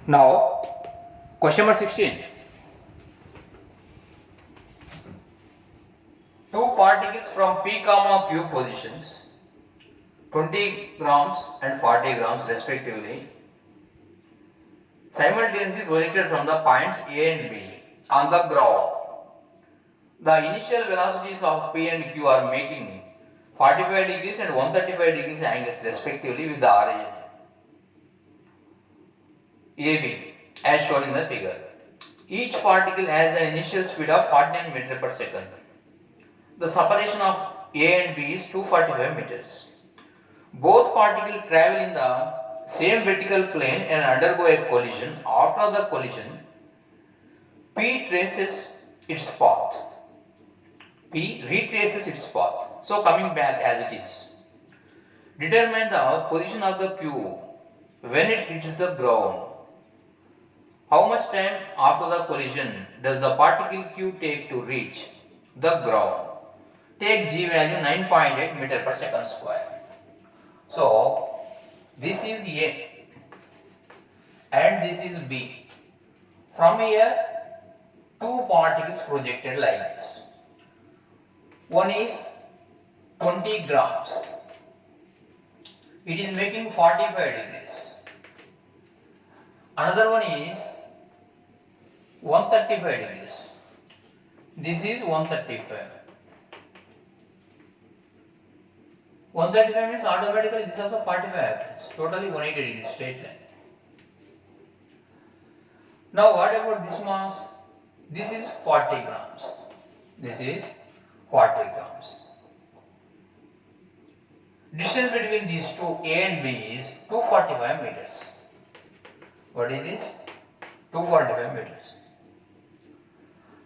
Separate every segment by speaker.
Speaker 1: Now, question number 16. Two particles from P, Q positions, 20 grams and 40 grams respectively, simultaneously projected from the points A and B on the ground. The initial velocities of P and Q are making 45 degrees and 135 degrees angles respectively with the origin AB as shown in the figure. Each particle has an initial speed of 49 meters per second. The separation of A and B is 245 meters. Both particles travel in the same vertical plane and undergo a collision. After the collision, P traces its path. P retraces its path. So coming back as it is. Determine the position of the Q when it hits the ground. How much time after the collision does the particle Q take to reach the ground? Take G value 9.8 meter per second square. So this is A and this is B. From here, two particles projected like this. One is 20 grams. It is making 45 degrees. Another one is 135 degrees. This is 135. 135 means automatically this also 45 happens. Totally 180 degrees straight line. Now what about this mass? This is 40 grams. This is 40 grams. Distance between these two A and B is 245 meters. What is this? 245 meters.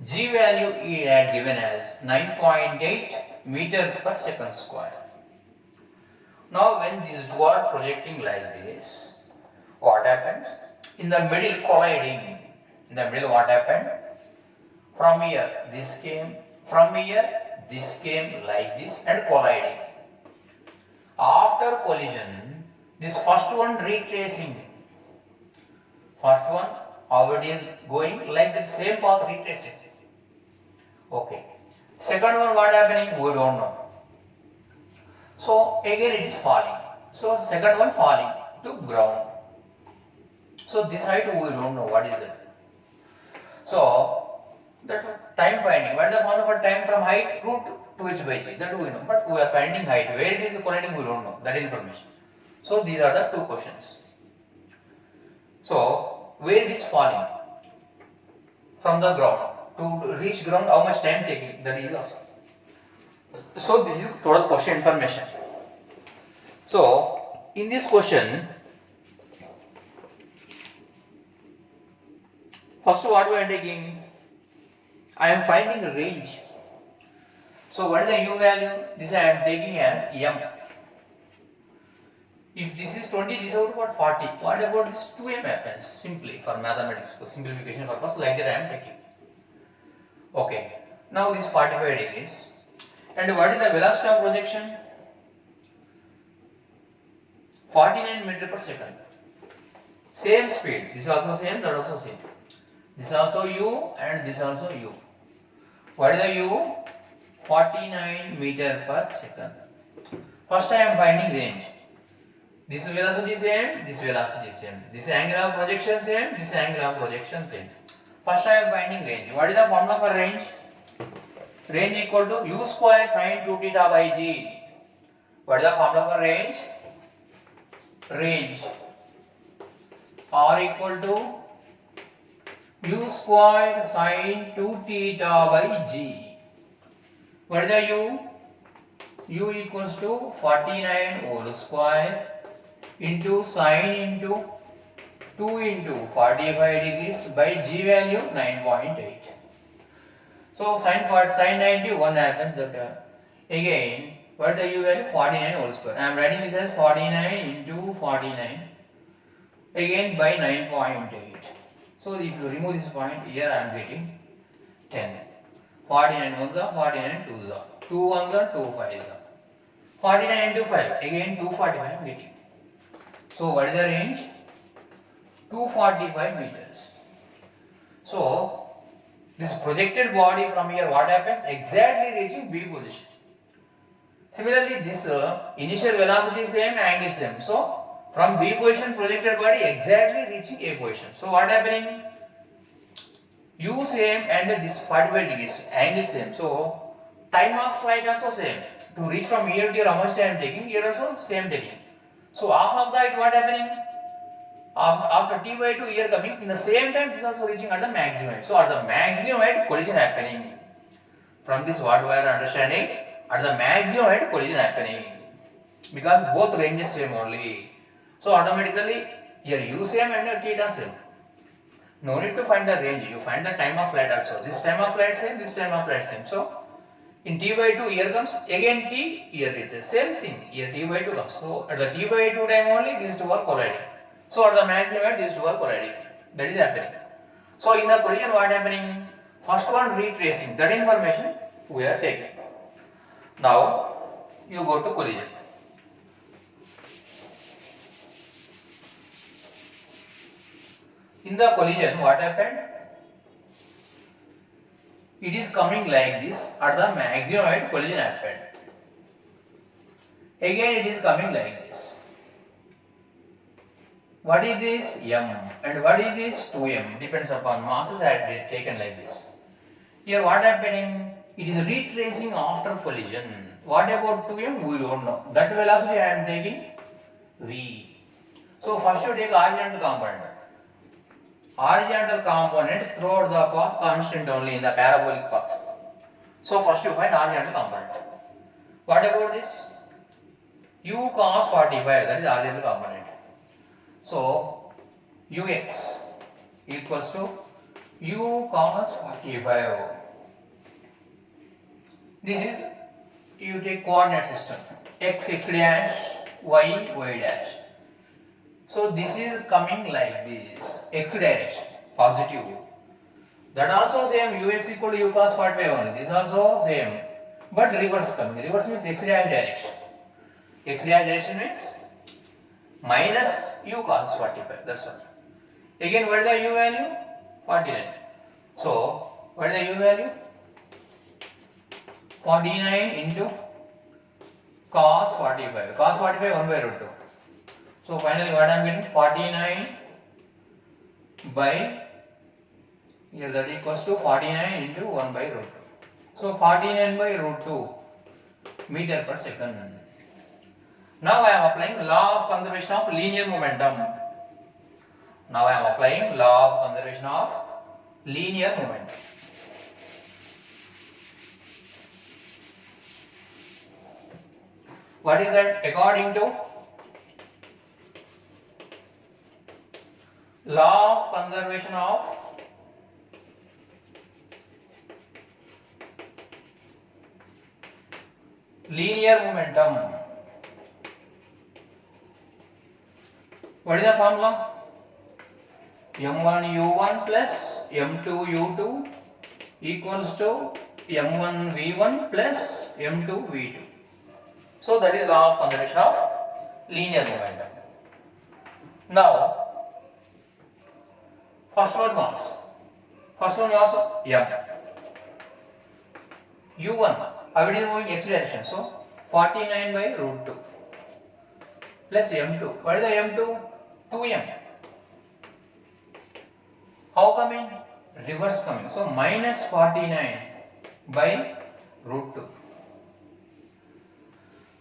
Speaker 1: G value is given as 9.8 meter per second square. Now when these two are projecting like this, what happens? In the middle colliding, in the middle what happened? From here this came, from here this came like this and colliding. After collision, this first one retracing. First one how it is going like the same path retracing. Okay. Second one what happening? We don't know. So again it is falling. So second one falling to ground. So this height we don't know what is that. So that time finding. What is the formula for time from height? Root 2h by g. That we know. But we are finding height. Where it is colliding we don't know. That information. So these are the two questions. So where it is falling from the ground. To reach ground how much time taking? That is asked. So this is total question information. So in this question, first what we are taking? I am finding the range. So what is the U value? This I am taking as M. If this is 20, this is about 40. What about this 2M happens? Simply for mathematics, for simplification purpose, like that I am taking. Okay. Now this 45 degrees. And what is the velocity of projection? 49 meter per second. Same speed. This is also same, that also same. This is also U and this is also U. What is the U? 49 meter per second. First I am finding range. This velocity same, this velocity same. This angle of projection same, this angle of projection same. First I am finding range. What is the formula for range? Range equal to U square sin 2 theta by G. What is the formula for range? Range R equal to U square sin 2 theta by G. What is the U? U equals to 49 whole square into sin into 2 into 45 degrees by G value 9.8. So sin 90 1 happens that again what is the U value? 49 whole square. I am writing this as 49 into 49 again by 9.8. So if you remove this point here I am getting 10. 49 ones are 49 twos are 2 ones are 2 fives are 49 into 5 again 245 I am getting. So what is the range? 245 meters. So this projected body from here, what happens? Exactly reaching B position. Similarly, this initial velocity same, angle same. So from B position projected body exactly reaching A position. So what happening? U same and this 45 degrees, angle same. So time of flight also same. To reach from here to here, how much time taking? Here also same taking. So half of that what happening? After t by 2 here coming, in the same time this also reaching at the maximum height. So at the maximum height collision happening. From this what we are understanding, at the maximum height collision happening. Because both ranges same only. So automatically here u same and theta same. No need to find the range, you find the time of flight also. This time of flight same, this time of flight same. So in t by 2 here comes, again t, here it is same thing, here t by 2 comes. So at the t by 2 time only these two are colliding. So at the maximum height these two are colliding. That is happening. So in the collision what happening? First one retracing, that information we are taking. Now you go to collision. In the collision what happened? It is coming like this, at the maximum height collision happened. Again it is coming like this. What is this? M, and what is this? 2m, depends upon masses had been taken like this. Here what happening? It is retracing after collision. What about 2m? We don't know. That velocity I am taking v. So first you take horizontal component. Horizontal component throughout the path constant only in the parabolic path. So first you find horizontal component. What about this? U cos 45, that is horizontal component. So ux equals to u cos 45. This is, you take coordinate system, x dash, y dash. So this is coming like this, x direction, positive. That also same, ux equal to u cos 45 only. This also same, but reverse coming. Reverse means x dash direction. X dash direction means minus u cos 45. That's all. Again, what is the u value? 49. So what is the u value? 49 into cos 45. Cos 45 1 by root 2. So finally what I am getting? 49 by, here that equals to 49 into 1 by root 2. So 49 by root 2 meter per second. Now I am applying law of conservation of linear momentum. Now I am applying law of conservation of linear momentum. What is that? According to law of conservation of linear momentum. What is the formula? m1u1 plus m2u2 equals to m1v1 plus m2v2. So that is law of conservation of linear momentum. Now first one was m. u1, how it is moving x direction, so 49 by root 2 plus m2. What is the m2? 2m. How coming? Reverse coming. So minus 49 by root 2.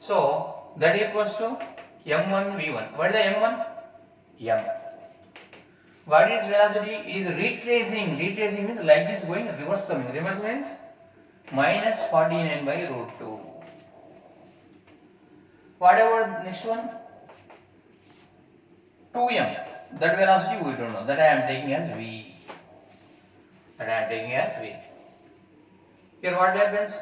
Speaker 1: So that equals to m1 v1. What is the m1? M. What is velocity? It is retracing. Retracing means like this going, reverse coming. Reverse means minus 49 by root 2. What about next one? 2m. That velocity we don't know. That I am taking as v. Here what happens?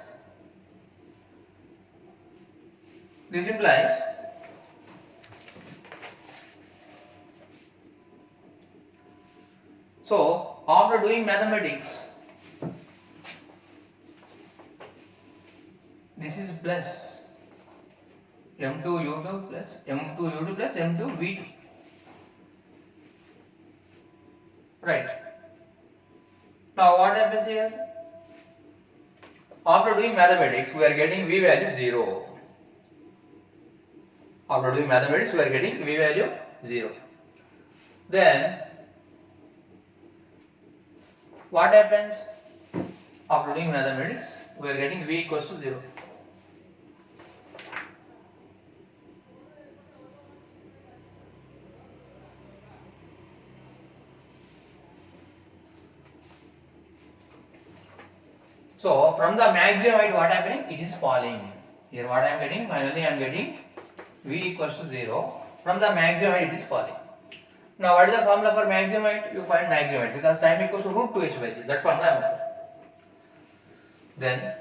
Speaker 1: This implies so after doing mathematics, this is plus m2u2 plus m2u2 plus m2v2. Right. Now what happens here? After doing mathematics, we are getting V value 0. After doing mathematics, we are getting V value 0. Then what happens? After doing mathematics, we are getting V equals to 0. So from the maximum height, what happening? It is falling. Here what I am getting? Finally I am getting V equals to 0. From the maximum height, it is falling. Now what is the formula for maximum height? You find maximum height because time equals to root 2h by g. That formula I am having. Then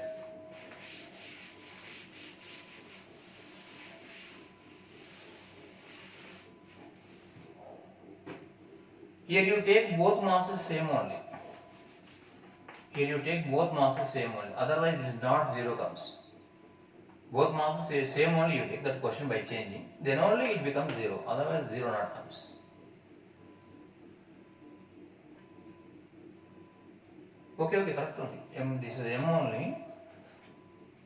Speaker 1: here you take both masses same only. Here you take both masses same only. Otherwise this is not 0 comes. Both masses same only you take that question by changing. Then only it becomes 0. Otherwise 0 not comes. Okay, correct only. This is m only.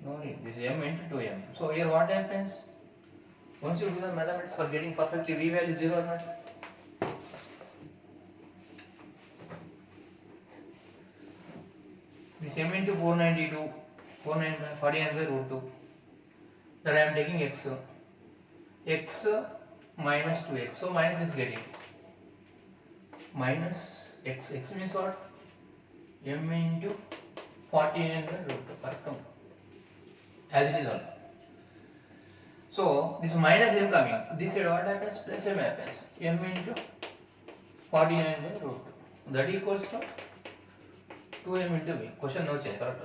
Speaker 1: No need. This is m into 2m. So here what happens? Once you do the mathematics for getting perfectly V value 0 or not? This m into 492, 49 by root 2. That I am taking x minus 2x. So minus x getting. Minus x. X means what? M into 49 by root 2. Correct? As it is only. So this minus m coming. This side what happens? Plus m happens. M into 49 by root 2. That equals to 2m into v. Question no change. Correct?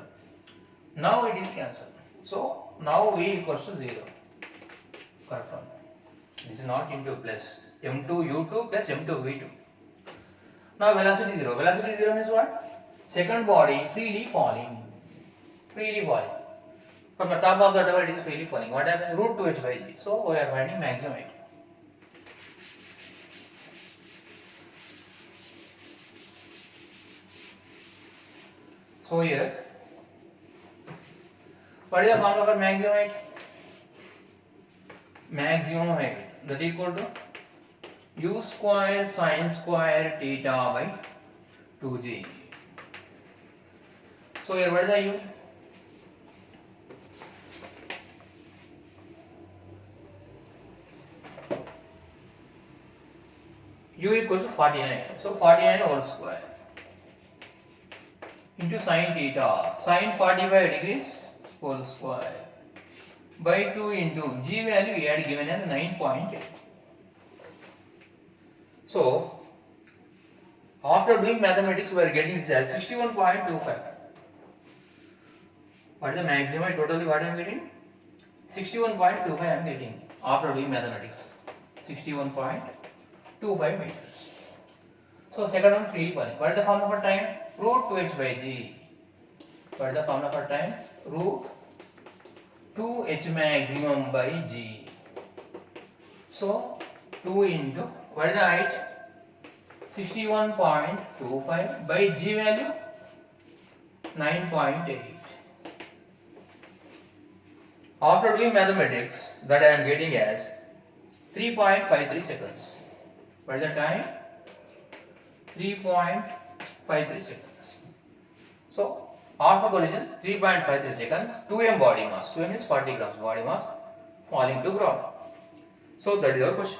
Speaker 1: Now it is cancelled. So now v equals to 0. Correct? This is not into plus. m2 u2 plus m2 v2. Now velocity 0. Velocity 0 means what? Second body freely falling. Freely falling. From the top of the tower it is freely falling. What happens? Root 2h by g. So we are finding maximum height. So here, what is the formula for maximum height? Maximum height that is equal to u square sin square theta by 2g. So here what is the u? U equals to 49. So 49 whole square into sin theta, sin 45 degrees whole square by 2 into g value we had given as 9.8. So after doing mathematics we are getting this as 61.25. What is the maximum? Totally what I am getting? 61.25 I am getting after doing mathematics. 61.25 meters. So second one freely falling. What is the formula for time? Root 2h by g. What is the formula for time? Root 2h maximum by g. So 2 into what is the height? 61.25 by g value 9.8. After doing mathematics, that I am getting as 3.53 seconds. What is the time? 3.53 seconds. So after collision 3.53 seconds, 2m body mass. 2m is 40 grams body mass falling to ground. So that is our question.